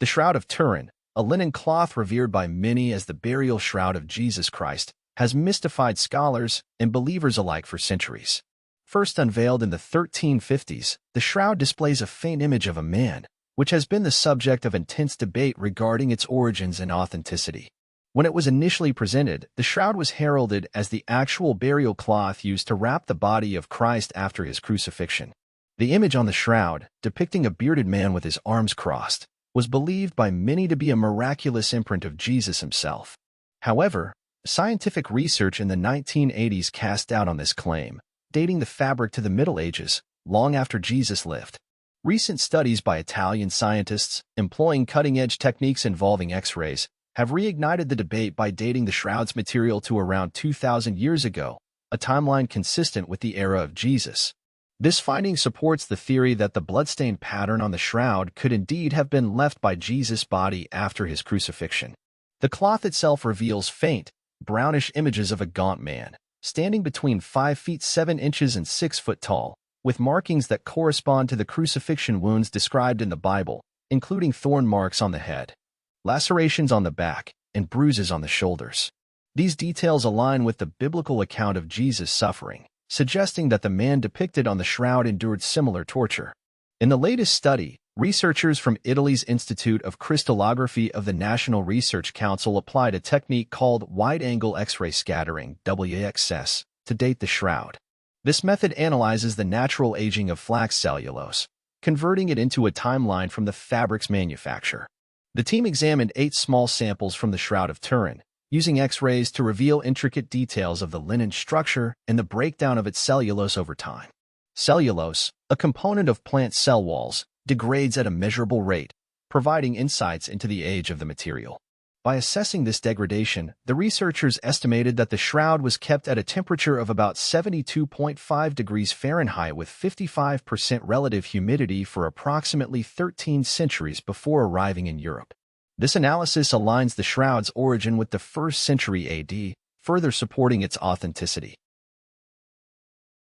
The Shroud of Turin, a linen cloth revered by many as the burial shroud of Jesus Christ, has mystified scholars and believers alike for centuries. First unveiled in the 1350s, the shroud displays a faint image of a man, which has been the subject of intense debate regarding its origins and authenticity. When it was initially presented, the shroud was heralded as the actual burial cloth used to wrap the body of Christ after his crucifixion. The image on the shroud, depicting a bearded man with his arms crossed, was believed by many to be a miraculous imprint of Jesus himself. However, scientific research in the 1980s cast doubt on this claim, dating the fabric to the Middle Ages, long after Jesus lived. Recent studies by Italian scientists, employing cutting-edge techniques involving X-rays, have reignited the debate by dating the shroud's material to around 2,000 years ago, a timeline consistent with the era of Jesus. This finding supports the theory that the bloodstained pattern on the shroud could indeed have been left by Jesus' body after his crucifixion. The cloth itself reveals faint, brownish images of a gaunt man, standing between 5 feet 7 inches and 6 foot tall, with markings that correspond to the crucifixion wounds described in the Bible, including thorn marks on the head, lacerations on the back, and bruises on the shoulders. These details align with the biblical account of Jesus' suffering, suggesting that the man depicted on the shroud endured similar torture. In the latest study, researchers from Italy's Institute of Crystallography of the National Research Council applied a technique called wide-angle X-ray scattering (WXS) to date the shroud. This method analyzes the natural aging of flax cellulose, converting it into a timeline from the fabric's manufacture. The team examined 8 small samples from the Shroud of Turin, using X-rays to reveal intricate details of the linen structure and the breakdown of its cellulose over time. Cellulose, a component of plant cell walls, degrades at a measurable rate, providing insights into the age of the material. By assessing this degradation, the researchers estimated that the shroud was kept at a temperature of about 72.5 degrees Fahrenheit with 55% relative humidity for approximately 13 centuries before arriving in Europe. This analysis aligns the shroud's origin with the 1st century AD, further supporting its authenticity.